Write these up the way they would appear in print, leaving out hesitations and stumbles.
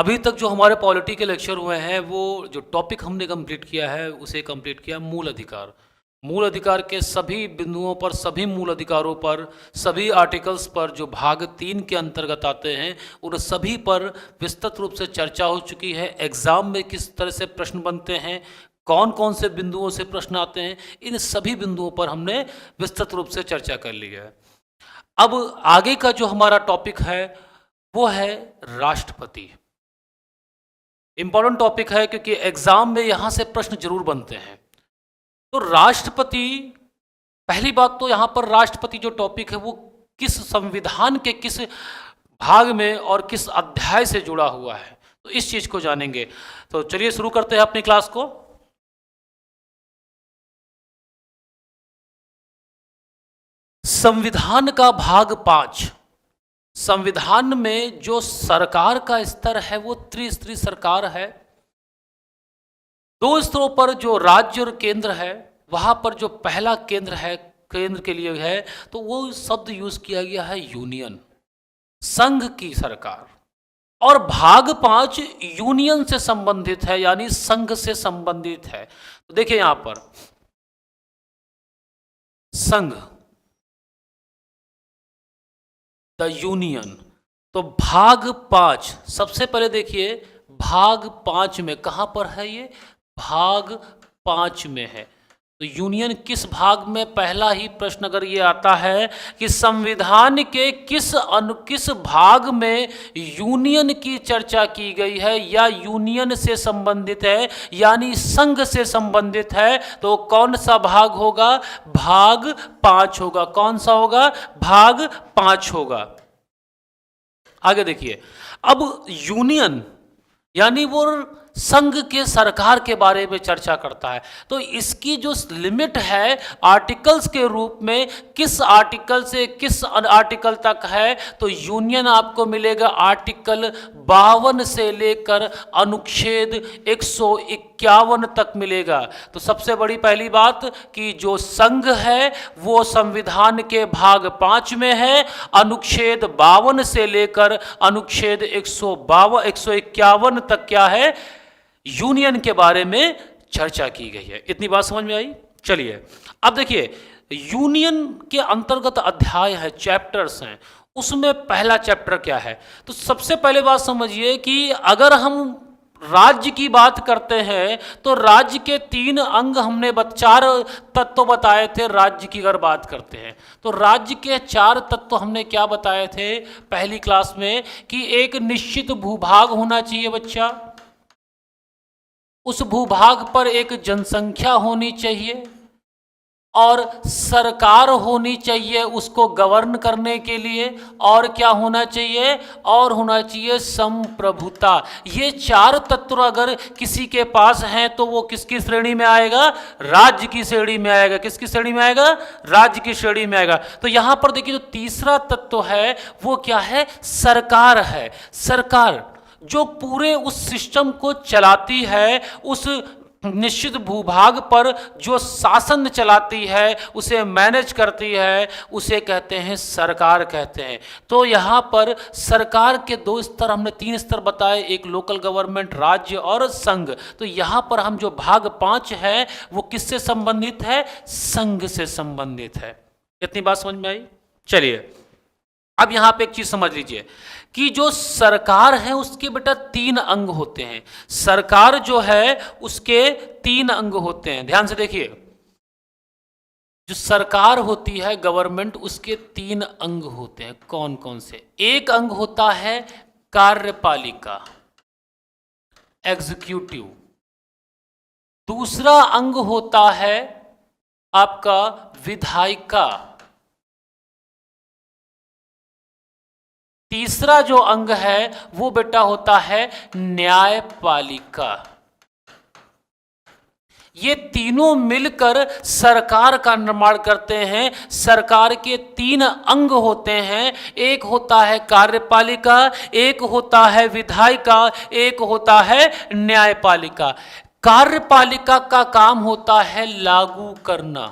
अभी तक जो हमारे पॉलिटी के लेक्चर हुए हैं वो जो टॉपिक हमने कंप्लीट किया है उसे कंप्लीट किया मूल अधिकार। मूल अधिकार के सभी बिंदुओं पर, सभी मूल अधिकारों पर, सभी आर्टिकल्स पर जो भाग 3 के अंतर्गत आते हैं उन सभी पर विस्तृत रूप से चर्चा हो चुकी है। एग्जाम में किस तरह से प्रश्न बनते हैं, कौन कौन से बिंदुओं से प्रश्न आते हैं, इन सभी बिंदुओं पर हमने विस्तृत रूप से चर्चा कर ली है। अब आगे का जो हमारा टॉपिक है वो है राष्ट्रपति। इंपॉर्टेंट टॉपिक है क्योंकि एग्जाम में यहां से प्रश्न जरूर बनते हैं। तो राष्ट्रपति, पहली बात तो यहां पर राष्ट्रपति जो टॉपिक है वो किस संविधान के किस भाग में और किस अध्याय से जुड़ा हुआ है, तो इस चीज को जानेंगे। तो चलिए शुरू करते हैं अपनी क्लास को। संविधान का भाग 5। संविधान में जो सरकार का स्तर है वो त्रिस्तरीय सरकार है। 2 स्तरों पर जो राज्य और केंद्र है, वहां पर जो पहला केंद्र है, केंद्र के लिए है, तो वो शब्द यूज किया गया है यूनियन, संघ की सरकार। और भाग 5 यूनियन से संबंधित है, यानी संघ से संबंधित है। तो देखिए यहां पर संघ, द यूनियन। तो भाग 5 सबसे पहले देखिए, भाग 5 में कहां पर है ये? भाग 5 में है। तो यूनियन किस भाग में? पहला ही प्रश्न अगर ये आता है कि संविधान के किस भाग में यूनियन की चर्चा की गई है या यूनियन से संबंधित है, यानी संघ से संबंधित है, तो कौन सा भाग होगा? भाग 5 होगा। कौन सा होगा? भाग 5 होगा। आगे देखिए, अब यूनियन यानी वो संघ के सरकार के बारे में चर्चा करता है। तो इसकी जो लिमिट है आर्टिकल्स के रूप में, किस आर्टिकल से किस आर्टिकल तक है, तो यूनियन आपको मिलेगा आर्टिकल 52 से लेकर अनुच्छेद 151 तक मिलेगा। तो सबसे बड़ी पहली बात कि जो संघ है वो संविधान के भाग 5 में है। अनुच्छेद 52 से लेकर अनुच्छेद 151 तक क्या है? यूनियन के बारे में चर्चा की गई है। इतनी बात समझ में आई? चलिए अब देखिए, यूनियन के अंतर्गत अध्याय है, चैप्टर्स हैं। उसमें पहला चैप्टर क्या है? तो सबसे पहले बात समझिए कि अगर हम राज्य की बात करते हैं तो राज्य के 3 अंग हमने 4 तत्व बताए थे। राज्य की अगर बात करते हैं तो राज्य के 4 तत्व हमने क्या बताए थे पहली क्लास में? कि एक निश्चित भूभाग होना चाहिए बच्चा, उस भूभाग पर एक जनसंख्या होनी चाहिए और सरकार होनी चाहिए उसको गवर्न करने के लिए, और क्या होना चाहिए? और होना चाहिए संप्रभुता। ये 4 तत्व अगर किसी के पास हैं तो वो किसकी श्रेणी में आएगा? राज्य की श्रेणी में आएगा। किसकी श्रेणी में आएगा? राज्य की श्रेणी में आएगा। तो यहां पर देखिए, जो तीसरा तत्व है वो क्या है? सरकार है। सरकार जो पूरे उस सिस्टम को चलाती है, उस निश्चित भूभाग पर जो शासन चलाती है, उसे मैनेज करती है, उसे कहते हैं सरकार कहते हैं। तो यहाँ पर सरकार के 2 स्तर, हमने 3 स्तर बताए, एक लोकल गवर्नमेंट, राज्य और संघ। तो यहाँ पर हम जो भाग 5 है वो किससे संबंधित है? संघ से संबंधित है। इतनी बात समझ में आई? चलिए अब यहाँ पे एक चीज समझ लीजिए कि जो सरकार है उसके बेटा 3 अंग होते हैं। सरकार जो है उसके 3 अंग होते हैं। ध्यान से देखिए, जो सरकार होती है गवर्नमेंट, उसके 3 अंग होते हैं। कौन कौन से? एक अंग होता है कार्यपालिका, एग्जीक्यूटिव। दूसरा अंग होता है आपका विधायिका। तीसरा जो अंग है वो बेटा होता है न्यायपालिका। ये तीनों मिलकर सरकार का निर्माण करते हैं। सरकार के 3 अंग होते हैं। एक होता है कार्यपालिका, एक होता है विधायिका, एक होता है न्यायपालिका। कार्यपालिका का काम होता है लागू करना,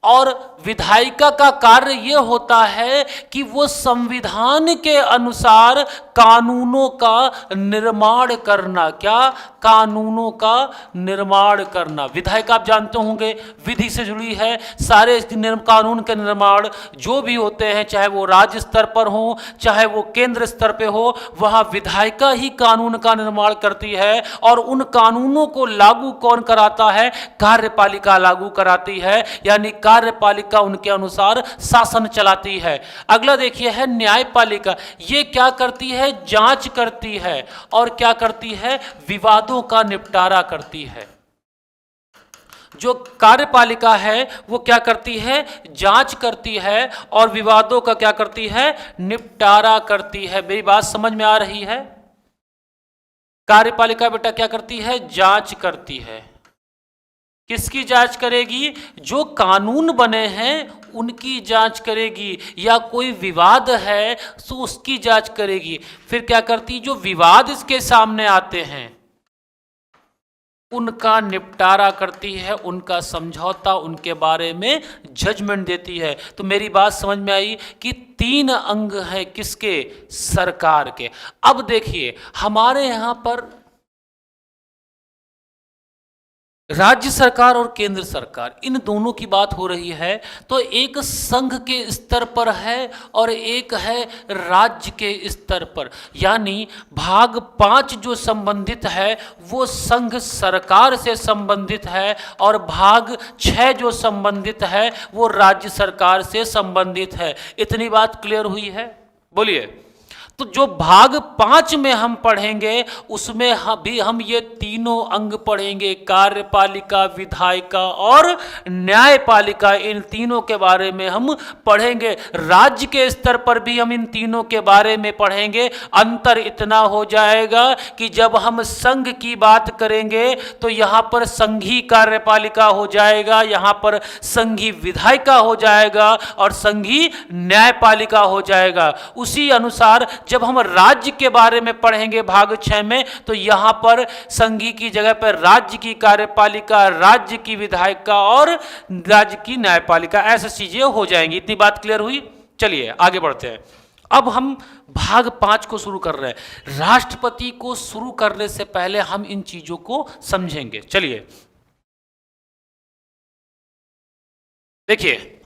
और विधायिका का कार्य यह होता है कि वो संविधान के अनुसार कानूनों का निर्माण करना। क्या? कानूनों का निर्माण करना। विधायिका आप जानते होंगे विधि से जुड़ी है। सारे कानून के निर्माण जो भी होते हैं, चाहे वो राज्य स्तर पर हो चाहे वो केंद्र स्तर पे हो, वहां विधायिका ही कानून का निर्माण करती है। और उन कानूनों को लागू कौन कराता है? कार्यपालिका लागू कराती है, यानी कार्यपालिका उनके अनुसार शासन चलाती है। अगला देखिए है न्यायपालिका। ये क्या करती है? जांच करती है। और क्या करती है? विवादों का निपटारा करती है। जो कार्यपालिका है वो क्या करती है? जांच करती है और विवादों का क्या करती है? निपटारा करती है। मेरी बात समझ में आ रही है? कार्यपालिका बेटा क्या करती है? जांच करती है। किसकी जांच करेगी? जो कानून बने हैं उनकी जांच करेगी, या कोई विवाद है तो उसकी जांच करेगी। फिर क्या करती? जो विवाद इसके सामने आते हैं उनका निपटारा करती है, उनका समझौता, उनके बारे में जजमेंट देती है। तो मेरी बात समझ में आई कि 3 अंग हैं किसके? सरकार के। अब देखिए हमारे यहां पर राज्य सरकार और केंद्र सरकार, इन दोनों की बात हो रही है। तो एक संघ के स्तर पर है और एक है राज्य के स्तर पर। यानी भाग 5 जो संबंधित है वो संघ सरकार से संबंधित है, और भाग 6 जो संबंधित है वो राज्य सरकार से संबंधित है। इतनी बात क्लियर हुई है? बोलिए। तो जो भाग 5 में हम पढ़ेंगे उसमें हम ये तीनों अंग पढ़ेंगे, कार्यपालिका, विधायिका और न्यायपालिका। इन तीनों के बारे में हम पढ़ेंगे। राज्य के स्तर पर भी हम इन तीनों के बारे में पढ़ेंगे। अंतर इतना हो जाएगा कि जब हम संघ की बात करेंगे तो यहाँ पर संघीय कार्यपालिका हो जाएगा, यहाँ पर संघीय विधायिका हो जाएगा और संघीय न्यायपालिका हो जाएगा। उसी अनुसार जब हम राज्य के बारे में पढ़ेंगे भाग 6 में, तो यहां पर संघीय की जगह पर राज्य की कार्यपालिका, राज्य की विधायिका और राज्य की न्यायपालिका, ऐसी चीजें हो जाएंगी। इतनी बात क्लियर हुई? चलिए आगे बढ़ते हैं। अब हम भाग 5 को शुरू कर रहे हैं। राष्ट्रपति को शुरू करने से पहले हम इन चीजों को समझेंगे। चलिए देखिए,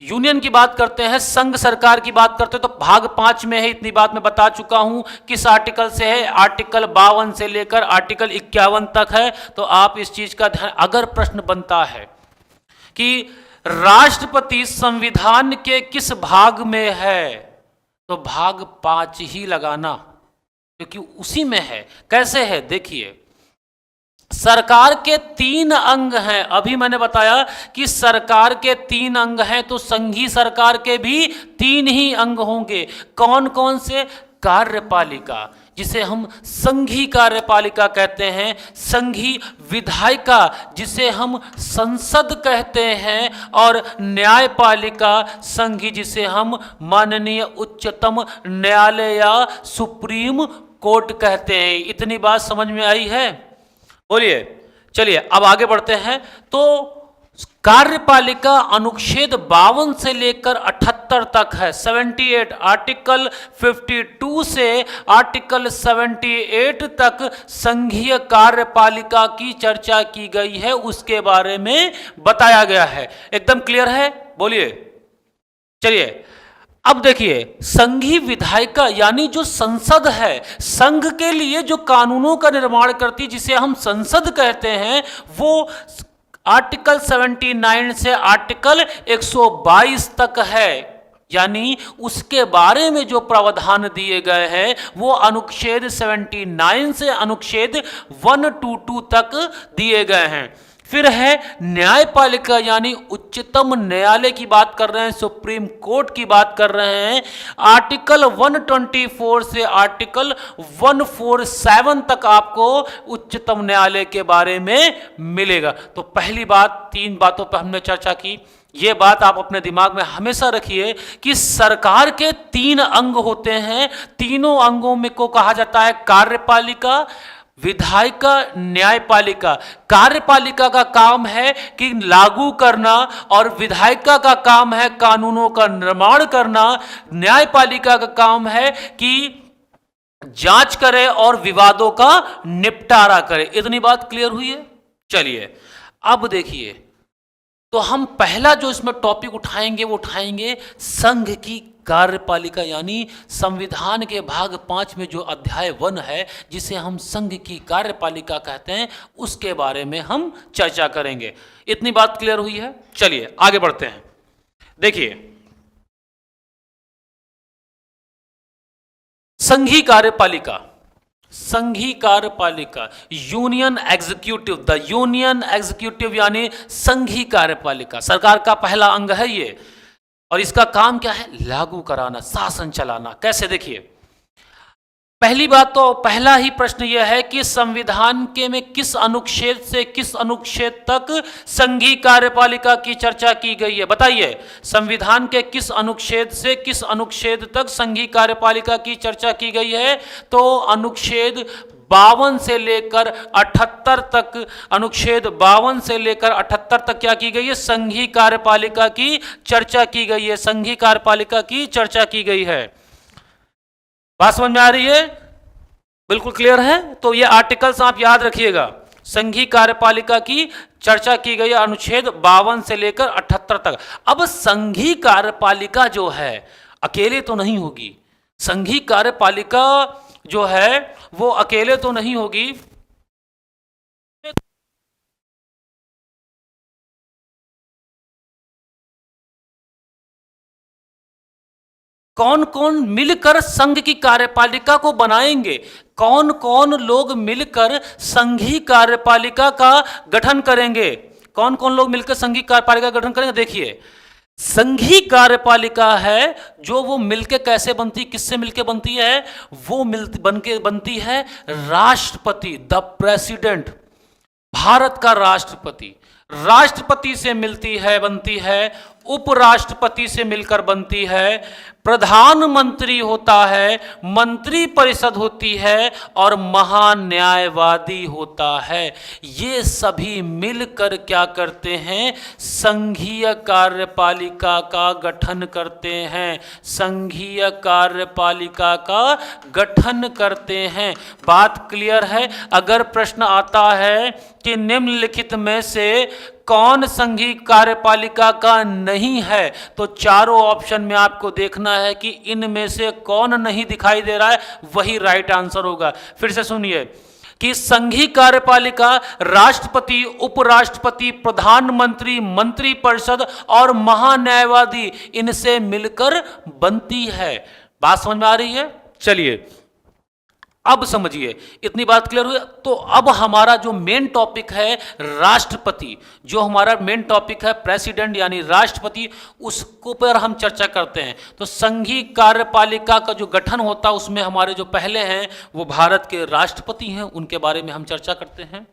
यूनियन की बात करते हैं, संघ सरकार की बात करते हैं, तो भाग 5 में है। इतनी बात मैं बता चुका हूं। किस आर्टिकल से है? आर्टिकल 52 से लेकर आर्टिकल 51 तक है। तो आप इस चीज का ध्यान, अगर प्रश्न बनता है कि राष्ट्रपति संविधान के किस भाग में है, तो भाग 5 ही लगाना, क्योंकि उसी में है। कैसे है? देखिए, सरकार के 3 अंग हैं। अभी मैंने बताया कि सरकार के 3 अंग हैं, तो संघीय सरकार के भी 3 ही अंग होंगे। कौन कौन से? कार्यपालिका, जिसे हम संघीय कार्यपालिका कहते हैं, संघीय विधायिका जिसे हम संसद कहते हैं, और न्यायपालिका संघीय जिसे हम माननीय उच्चतम न्यायालय या सुप्रीम कोर्ट कहते हैं। इतनी बात समझ में आई है? बोलिए। चलिए अब आगे बढ़ते हैं। तो कार्यपालिका अनुच्छेद 52 से लेकर 78 तक है, 78। आर्टिकल 52 से आर्टिकल 78 तक संघीय कार्यपालिका की चर्चा की गई है, उसके बारे में बताया गया है। एकदम क्लियर है? बोलिए। चलिए अब देखिए, संघीय विधायिका यानी जो संसद है, संघ के लिए जो कानूनों का निर्माण करती, जिसे हम संसद कहते हैं, वो आर्टिकल 79 से आर्टिकल 122 तक है। यानी उसके बारे में जो प्रावधान दिए गए हैं वो अनुच्छेद 79 से अनुच्छेद 122 तक दिए गए हैं। फिर है न्यायपालिका, यानी उच्चतम न्यायालय की बात कर रहे हैं, सुप्रीम कोर्ट की बात कर रहे हैं। आर्टिकल 124 से आर्टिकल 147 तक आपको उच्चतम न्यायालय के बारे में मिलेगा। तो पहली बात, 3 बातों पर हमने चर्चा की। ये बात आप अपने दिमाग में हमेशा रखिए कि सरकार के 3 अंग होते हैं। तीनों अंगों में को कहा जाता है कार्यपालिका, विधायिका, न्यायपालिका। कार्यपालिका का काम है कि लागू करना और विधायिका का काम है कानूनों का निर्माण करना। न्यायपालिका का काम है कि जांच करे और विवादों का निपटारा करे। इतनी बात क्लियर हुई है। चलिए अब देखिए, तो हम पहला जो इसमें टॉपिक उठाएंगे वो उठाएंगे संघ की कार्यपालिका, यानी संविधान के भाग 5 में जो अध्याय 1 है जिसे हम संघ की कार्यपालिका कहते हैं, उसके बारे में हम चर्चा करेंगे। इतनी बात क्लियर हुई है। चलिए आगे बढ़ते हैं। देखिए, संघीय कार्यपालिका, संघीय कार्यपालिका, union executive, the union executive यानी संघीय कार्यपालिका, सरकार का पहला अंग है ये। और इसका काम क्या है? लागू कराना, शासन चलाना। कैसे? देखिए, पहली बात तो पहला ही प्रश्न यह है कि संविधान के में किस अनुच्छेद से किस अनुच्छेद तक संघीय कार्यपालिका की चर्चा की गई है? बताइए, संविधान के किस अनुच्छेद से किस अनुच्छेद तक संघीय कार्यपालिका की चर्चा की गई है? तो अनुच्छेद 52 से लेकर 78 तक, अनुच्छेद 52 से लेकर 78 तक क्या की गई है? संघीय कार्यपालिका की चर्चा की गई है। संघीय कार्यपालिका की चर्चा की गई है। बात समझ में आ रही है? बिल्कुल क्लियर है। तो ये आर्टिकल्स आप याद रखिएगा। संघीय कार्यपालिका की चर्चा की गई अनुच्छेद 52 से लेकर 78 तक। अब संघीय कार्यपालिका जो है अकेले तो नहीं होगी। संघीय कार्यपालिका जो है वो अकेले तो नहीं होगी। कौन कौन मिलकर संघ की कार्यपालिका को बनाएंगे? कौन कौन लोग मिलकर संघीय कार्यपालिका का गठन करेंगे? कौन कौन लोग मिलकर संघीय कार्यपालिका का गठन करेंगे? देखिए, संघीय कार्यपालिका है जो वो मिलके कैसे बनती, किससे मिलके बनती है? वो बनती है राष्ट्रपति, द प्रेसिडेंट, भारत का राष्ट्रपति। राष्ट्रपति से मिलती है, बनती है, उपराष्ट्रपति से मिलकर बनती है, प्रधानमंत्री होता है, मंत्री परिषद होती है और महान्यायवादी होता है। ये सभी मिलकर क्या करते हैं? संघीय कार्यपालिका का गठन करते हैं। संघीय कार्यपालिका का गठन करते हैं। बात क्लियर है? अगर प्रश्न आता है कि निम्नलिखित में से कौन संघीय कार्यपालिका का नहीं है, तो चारों ऑप्शन में आपको देखना है कि इनमें से कौन नहीं दिखाई दे रहा है, वही राइट आंसर होगा। फिर से सुनिए कि संघीय कार्यपालिका राष्ट्रपति, उपराष्ट्रपति, प्रधानमंत्री, मंत्री परिषद और महान्यायवादी इनसे मिलकर बनती है। बात समझ में आ रही है? चलिए अब समझिए, इतनी बात क्लियर हुई। तो अब हमारा जो मेन टॉपिक है राष्ट्रपति, जो हमारा मेन टॉपिक है प्रेसिडेंट यानी राष्ट्रपति, उसको पर हम चर्चा करते हैं। तो संघीय कार्यपालिका का जो गठन होता है उसमें हमारे जो पहले हैं वो भारत के राष्ट्रपति हैं, उनके बारे में हम चर्चा करते हैं।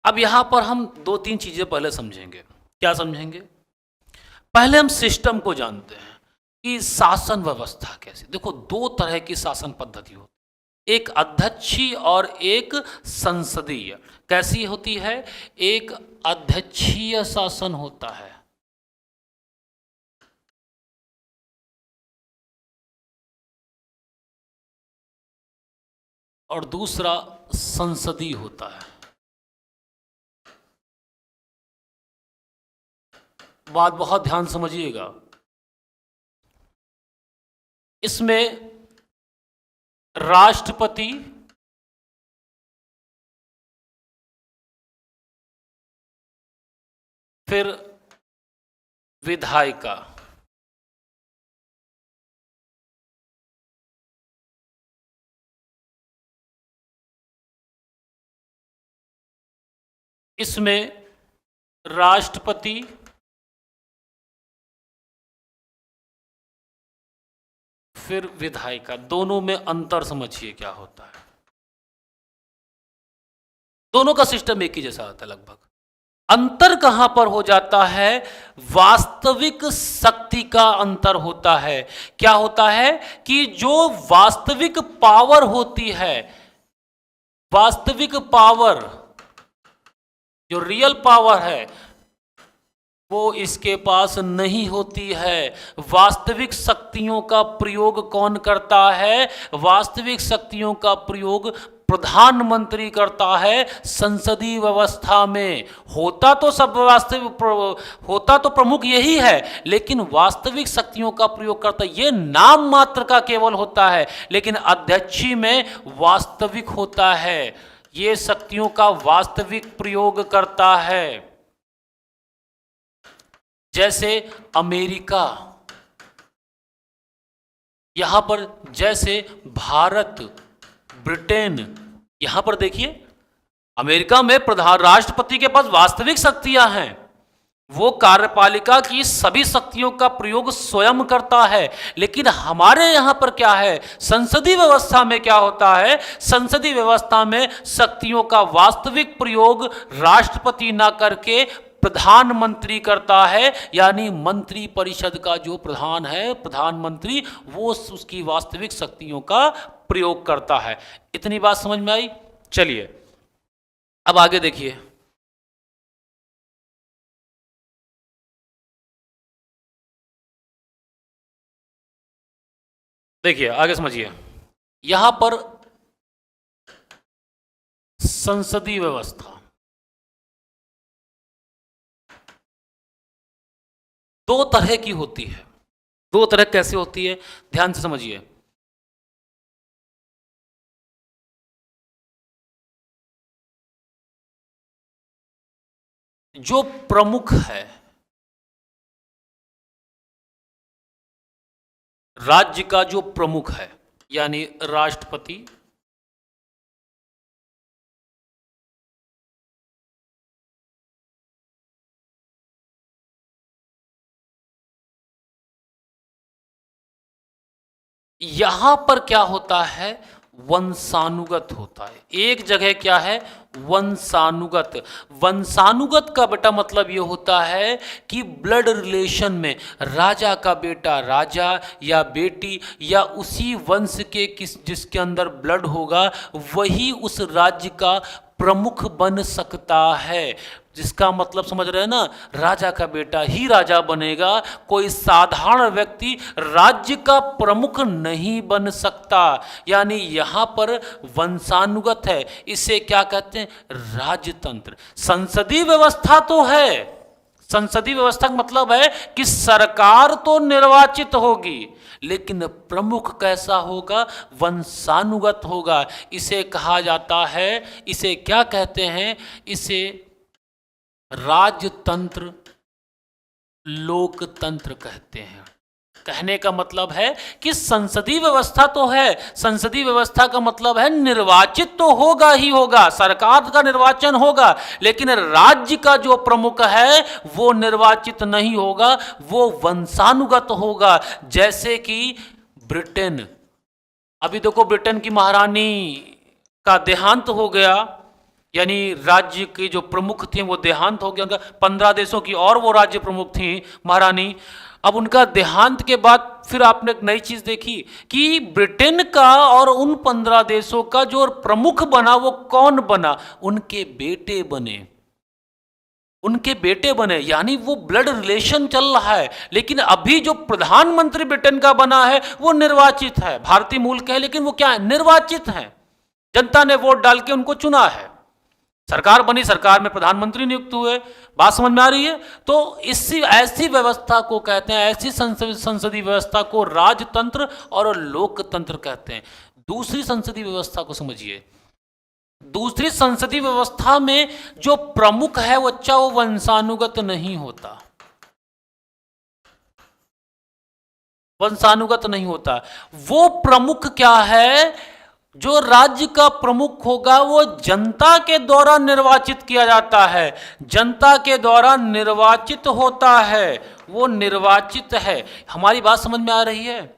अब यहां पर हम दो तीन चीजें पहले समझेंगे। क्या समझेंगे? पहले हम सिस्टम को जानते हैं कि शासन व्यवस्था कैसी। देखो, दो तरह की शासन पद्धति होती है, एक अध्यक्षीय और एक संसदीय। कैसी होती है? एक अध्यक्षीय शासन होता है और दूसरा संसदीय होता है। बात बहुत ध्यान समझिएगा। इसमें राष्ट्रपति, फिर विधायिका, इसमें राष्ट्रपति, फिर विधायिका, दोनों में अंतर समझिए क्या होता है। दोनों का सिस्टम एक ही जैसा होता है लगभग। अंतर कहां पर हो जाता है? वास्तविक शक्ति का अंतर होता है। क्या होता है कि जो वास्तविक पावर होती है, वास्तविक पावर, जो रियल पावर है, वो इसके पास नहीं होती है। वास्तविक शक्तियों का प्रयोग कौन करता है? वास्तविक शक्तियों का प्रयोग प्रधानमंत्री करता है संसदीय व्यवस्था में। होता तो सब वास्तविक, होता तो प्रमुख यही है, लेकिन वास्तविक शक्तियों का प्रयोग करता, ये नाम मात्र का केवल होता है, लेकिन अध्यक्षीय में वास्तविक होता है। ये शक्तियों का वास्तविक प्रयोग करता है। जैसे अमेरिका, यहां पर जैसे भारत, ब्रिटेन, यहां पर देखिए अमेरिका में प्रधान राष्ट्रपति के पास वास्तविक शक्तियां हैं। वो कार्यपालिका की सभी शक्तियों का प्रयोग स्वयं करता है। लेकिन हमारे यहां पर क्या है? संसदीय व्यवस्था में क्या होता है? संसदीय व्यवस्था में शक्तियों का वास्तविक प्रयोग राष्ट्रपति ना करके प्रधानमंत्री करता है। यानी मंत्री परिषद का जो प्रधान है, प्रधानमंत्री, वो उसकी वास्तविक शक्तियों का प्रयोग करता है। इतनी बात समझ में आई? चलिए अब आगे देखिए। देखिए आगे समझिए। यहां पर संसदीय व्यवस्था दो तरह की होती है। दो तरह कैसे होती है? ध्यान से समझिए। जो प्रमुख है, राज्य का जो प्रमुख है, यानी राष्ट्रपति, यहां पर क्या होता है? वंशानुगत होता है। एक जगह क्या है? वंशानुगत। वंशानुगत का बेटा मतलब ये होता है कि ब्लड रिलेशन में राजा का बेटा राजा या बेटी या उसी वंश के जिसके अंदर ब्लड होगा वही उस राज्य का प्रमुख बन सकता है। जिसका मतलब समझ रहे हैं ना? राजा का बेटा ही राजा बनेगा, कोई साधारण व्यक्ति राज्य का प्रमुख नहीं बन सकता। यानी यहां पर वंशानुगत है। इसे क्या कहते हैं? राजतंत्र। संसदीय व्यवस्था तो है। संसदीय व्यवस्था का मतलब है कि सरकार तो निर्वाचित होगी, लेकिन प्रमुख कैसा होगा? वंशानुगत होगा। इसे कहा जाता है, इसे क्या कहते हैं? इसे राजतंत्र, लोकतंत्र कहते हैं। कहने का मतलब है कि संसदीय व्यवस्था तो है। संसदीय व्यवस्था का मतलब है निर्वाचित तो होगा ही होगा, सरकार का निर्वाचन होगा, लेकिन राज्य का जो प्रमुख है वो निर्वाचित नहीं होगा, वो वंशानुगत होगा। जैसे कि ब्रिटेन, अभी देखो ब्रिटेन की महारानी का देहांत हो गया, यानी राज्य के जो प्रमुख थे वो देहांत हो गया उनका। 15 देशों की और वो राज्य प्रमुख थी महारानी। अब उनका देहांत के बाद फिर आपने एक नई चीज देखी कि ब्रिटेन का और उन 15 देशों का जो प्रमुख बना वो कौन बना? उनके बेटे बने। उनके बेटे बने, यानी वो ब्लड रिलेशन चल रहा है। लेकिन अभी जो प्रधानमंत्री ब्रिटेन का बना है वो निर्वाचित है, भारतीय मूल के है, लेकिन वो क्या है? निर्वाचित है। जनता ने वोट डाल के उनको चुना है, सरकार बनी, सरकार में प्रधानमंत्री नियुक्त हुए। बात समझ में आ रही है? तो इसी ऐसी व्यवस्था को कहते हैं, ऐसी संसदीय व्यवस्था को राजतंत्र और लोकतंत्र कहते हैं। दूसरी संसदीय व्यवस्था को समझिए। दूसरी संसदीय व्यवस्था में जो प्रमुख है वो वो वंशानुगत नहीं होता, वंशानुगत नहीं होता। वो प्रमुख क्या है? जो राज्य का प्रमुख होगा वो जनता के द्वारा निर्वाचित किया जाता है, जनता के द्वारा निर्वाचित होता है, वो निर्वाचित है। हमारी बात समझ में आ रही है?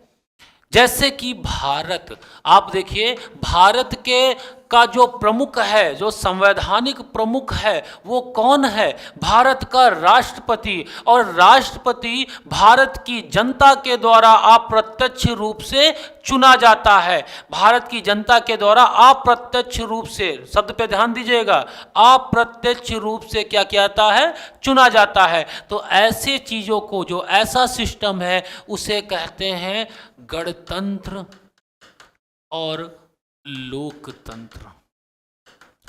जैसे कि भारत, आप देखिए भारत के का जो प्रमुख है, जो संवैधानिक प्रमुख है, वो कौन है? भारत का राष्ट्रपति। और राष्ट्रपति भारत की जनता के द्वारा अप्रत्यक्ष रूप से चुना जाता है। भारत की जनता के द्वारा अप्रत्यक्ष रूप से, शब्द पे ध्यान दीजिएगा, अप्रत्यक्ष रूप से क्या किया है? चुना जाता है। तो ऐसे चीजों को, जो ऐसा सिस्टम है, उसे कहते हैं गणतंत्र और लोकतंत्र।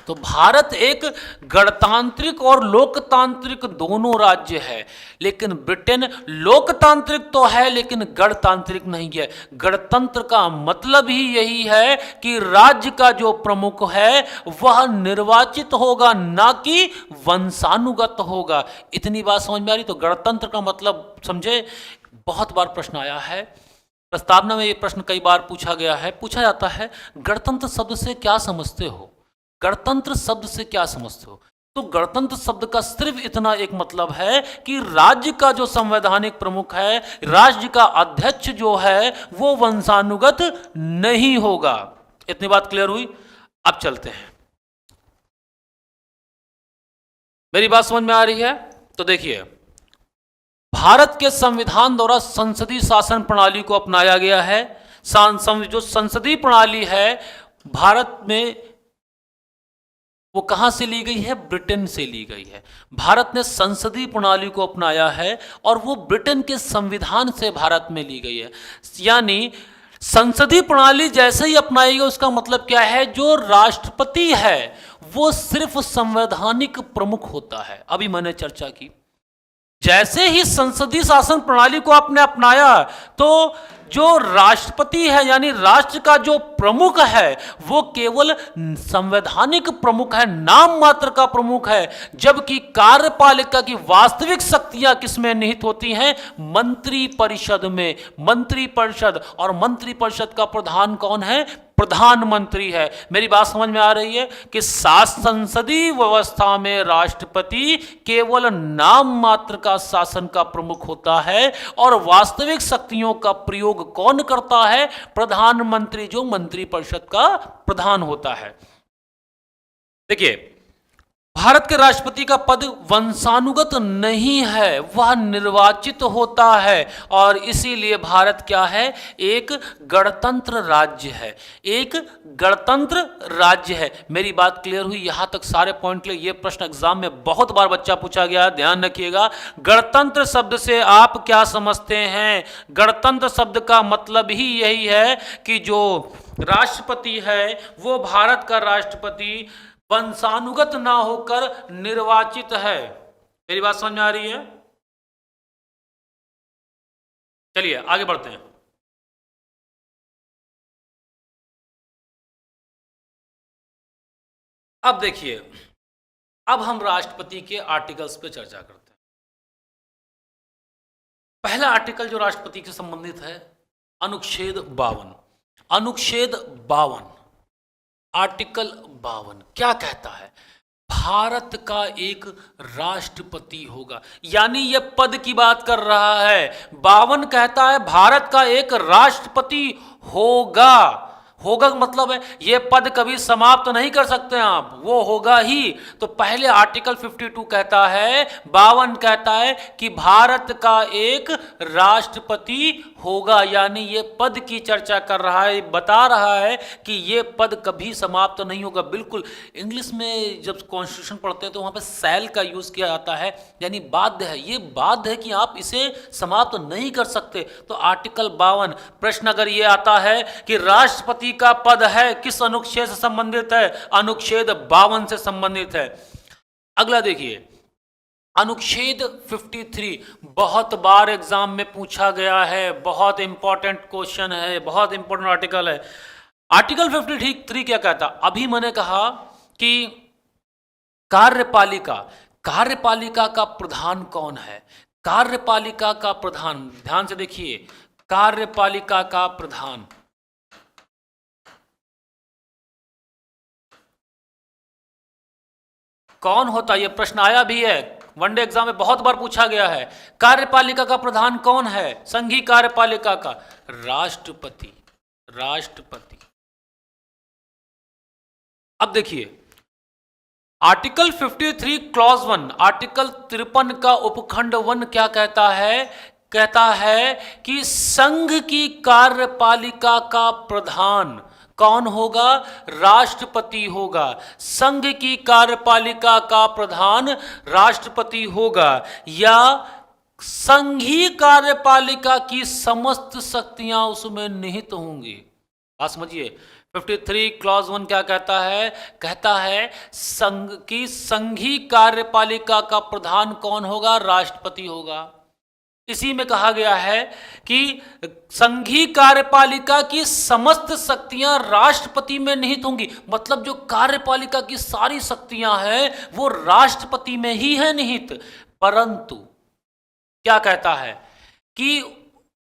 तो भारत एक गणतांत्रिक और लोकतांत्रिक दोनों राज्य है, लेकिन ब्रिटेन लोकतांत्रिक तो है लेकिन गणतांत्रिक नहीं है। गणतंत्र का मतलब ही यही है कि राज्य का जो प्रमुख है वह निर्वाचित होगा, ना कि वंशानुगत होगा। इतनी बात समझ में आ रही? तो गणतंत्र का मतलब समझे। बहुत बार प्रश्न आया है, प्रस्तावना में ये प्रश्न कई बार पूछा गया है, पूछा जाता है गणतंत्र शब्द से क्या समझते हो? गणतंत्र शब्द से क्या समझते हो? तो गणतंत्र शब्द का सिर्फ इतना एक मतलब है कि राज्य का जो संवैधानिक प्रमुख है, राज्य का अध्यक्ष जो है, वो वंशानुगत नहीं होगा। इतनी बात क्लियर हुई? अब चलते हैं, मेरी बात समझ में आ रही है? तो देखिए, भारत के संविधान द्वारा संसदीय शासन प्रणाली को अपनाया गया है। जो संसदीय प्रणाली है भारत में, वो कहां से ली गई है? ब्रिटेन से ली गई है। भारत ने संसदीय प्रणाली को अपनाया है और वो ब्रिटेन के संविधान से भारत में ली गई है। यानी संसदीय प्रणाली जैसे ही अपनाई गई, उसका मतलब क्या है? जो राष्ट्रपति है वो सिर्फ संवैधानिक प्रमुख होता है। अभी मैंने चर्चा की, जैसे ही संसदीय शासन प्रणाली को आपने अपनाया तो जो राष्ट्रपति है, यानी राष्ट्र का जो प्रमुख है, वो केवल संवैधानिक प्रमुख है, नाम मात्र का प्रमुख है। जबकि कार्यपालिका की वास्तविक शक्तियां किसमें निहित होती हैं? मंत्री परिषद में। मंत्री परिषद, और मंत्री परिषद का प्रधान कौन है? प्रधानमंत्री है। मेरी बात समझ में आ रही है कि संसदीय व्यवस्था में राष्ट्रपति केवल नाम मात्र का शासन का प्रमुख होता है और वास्तविक शक्तियों का प्रयोग कौन करता है? प्रधानमंत्री, जो मंत्रिपरिषद का प्रधान होता है। देखिए, भारत के राष्ट्रपति का पद वंशानुगत नहीं है, वह निर्वाचित होता है, और इसीलिए भारत क्या है? एक गणतंत्र राज्य है। एक गणतंत्र राज्य है। मेरी बात क्लियर हुई? यहां तक सारे पॉइंट ले। ये प्रश्न एग्जाम में बहुत बार बच्चा पूछा गया, ध्यान रखिएगा। गणतंत्र शब्द से आप क्या समझते हैं? गणतंत्र शब्द का मतलब ही यही है कि जो राष्ट्रपति है वो भारत का राष्ट्रपति वंशानुगत ना होकर निर्वाचित है। मेरी बात समझ में आ रही है? चलिए आगे बढ़ते हैं। अब देखिए, अब हम राष्ट्रपति के आर्टिकल्स पे चर्चा करते हैं। पहला आर्टिकल जो राष्ट्रपति से संबंधित है, अनुच्छेद 52। अनुच्छेद 52, आर्टिकल 52 क्या कहता है? भारत का एक राष्ट्रपति होगा, यानी यह पद की बात कर रहा है। 52 कहता है भारत का एक राष्ट्रपति होगा। होगा मतलब है ये पद कभी समाप्त नहीं कर सकते आप, वो होगा ही। तो पहले आर्टिकल 52 कहता है, 52 कहता है कि भारत का एक राष्ट्रपति होगा, यानी ये पद की चर्चा कर रहा है, बता रहा है कि ये पद कभी समाप्त नहीं होगा। बिल्कुल, इंग्लिश में जब कॉन्स्टिट्यूशन पढ़ते हैं तो वहां पे शैल का यूज किया जाता है, यानी बाध्य है। ये बाध्य है कि आप इसे समाप्त नहीं कर सकते। तो आर्टिकल 52, प्रश्न अगर ये आता है कि राष्ट्रपति का पद है, किस अनुच्छेद से संबंधित है? अनुच्छेद 52 से संबंधित है। अगला देखिए, अनुच्छेद 53 बहुत बार एग्जाम में पूछा गया है, बहुत इंपॉर्टेंट क्वेश्चन है, बहुत इंपॉर्टेंट आर्टिकल है। आर्टिकल 53 क्या कहता? अभी मैंने कहा कि कार्यपालिका का प्रधान कौन है? कार्यपालिका का प्रधान, ध्यान से देखिए, कार्यपालिका का प्रधान कौन होता? यह प्रश्न आया भी है, वनडे एग्जाम में बहुत बार पूछा गया है। कार्यपालिका का प्रधान कौन है? संघीय कार्यपालिका का राष्ट्रपति। राष्ट्रपति अब देखिए आर्टिकल 53 क्लॉज 1, आर्टिकल 53 का उपखंड 1 क्या कहता है? कहता है कि संघ की कार्यपालिका का प्रधान कौन होगा? राष्ट्रपति होगा। संघ की कार्यपालिका का प्रधान राष्ट्रपति होगा, या संघीय कार्यपालिका की समस्त शक्तियां उसमें निहित होंगी। बात समझिए, 53 क्लॉज 1 क्या कहता है? कहता है संघ की संघीय कार्यपालिका का प्रधान कौन होगा? राष्ट्रपति होगा। इसी में कहा गया है कि संघीय कार्यपालिका की समस्त शक्तियां राष्ट्रपति में निहित होंगी, मतलब जो कार्यपालिका की सारी शक्तियां हैं वो राष्ट्रपति में ही है निहित। परंतु क्या कहता है कि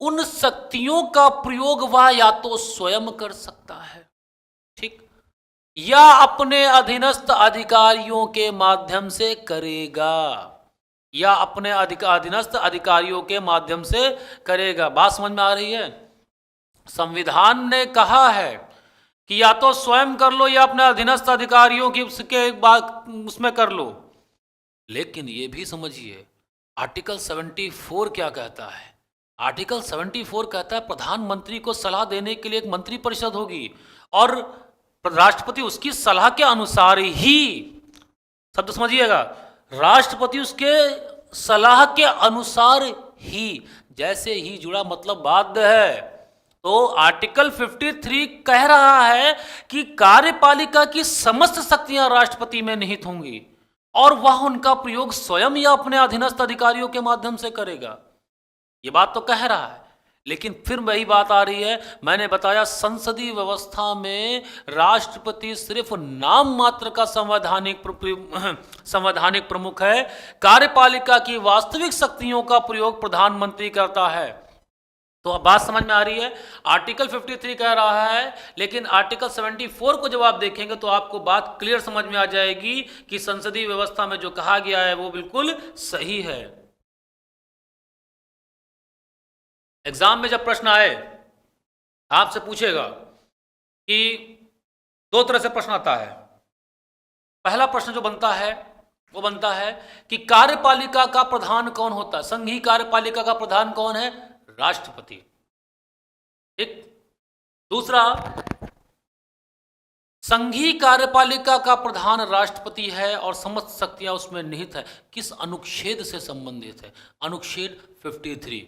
उन शक्तियों का प्रयोग वह या तो स्वयं कर सकता है, ठीक, या अपने अधीनस्थ अधिकारियों के माध्यम से करेगा, या अपने अधीनस्थ अधिकारियों के माध्यम से करेगा। बात समझ में आ रही है? संविधान ने कहा है कि या तो स्वयं कर लो या अपने अधीनस्थ अधिकारियों की उसके बाद उसमें कर लो। लेकिन ये भी समझिए आर्टिकल 74 क्या कहता है? आर्टिकल 74 कहता है प्रधानमंत्री को सलाह देने के लिए एक मंत्री परिषद होगी और राष्ट्रपति उसकी सलाह के अनुसार ही, शब्द समझिएगा, राष्ट्रपति उसके सलाह के अनुसार ही, जैसे ही जुड़ा मतलब बाध्य है। तो आर्टिकल 53 कह रहा है कि कार्यपालिका की समस्त शक्तियां राष्ट्रपति में निहित होंगी और वह उनका प्रयोग स्वयं या अपने अधीनस्थ अधिकारियों के माध्यम से करेगा। ये बात तो कह रहा है, लेकिन फिर वही बात आ रही है, मैंने बताया संसदीय व्यवस्था में राष्ट्रपति सिर्फ नाम मात्र का संवैधानिक प्रमुख है। कार्यपालिका की वास्तविक शक्तियों का प्रयोग प्रधानमंत्री करता है। तो अब बात समझ में आ रही है? आर्टिकल 53 कह रहा है, लेकिन आर्टिकल 74 को जब आप देखेंगे तो आपको बात क्लियर समझ में आ जाएगी कि संसदीय व्यवस्था में जो कहा गया है वो बिल्कुल सही है। एग्जाम में जब प्रश्न आए आपसे पूछेगा कि दो तरह से प्रश्न आता है। पहला प्रश्न जो बनता है वो बनता है कि कार्यपालिका का प्रधान कौन होता है? संघीय कार्यपालिका का प्रधान कौन है? राष्ट्रपति, ठीक। दूसरा, संघीय कार्यपालिका का प्रधान राष्ट्रपति है और समस्त शक्तियां उसमें निहित है। किस अनुच्छेद से संबंधित है? अनुच्छेद 53।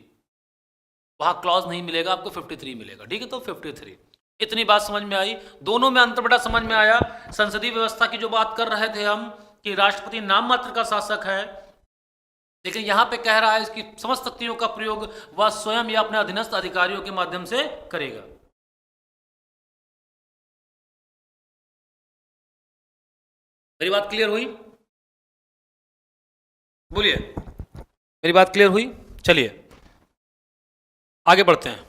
वहां क्लॉज नहीं मिलेगा आपको, 53 मिलेगा, ठीक है। तो 53, इतनी बात समझ में आई। दोनों में अंतर बड़ा समझ में आया। संसदीय व्यवस्था की जो बात कर रहे थे हम कि राष्ट्रपति नाम मात्र का शासक है, लेकिन यहां पे कह रहा है इसकी समस्त शक्तियों का प्रयोग वह स्वयं या अपने अधीनस्थ अधिकारियों के माध्यम से करेगा। मेरी बात क्लियर हुई? बोलिए, मेरी बात क्लियर हुई? चलिए आगे बढ़ते हैं।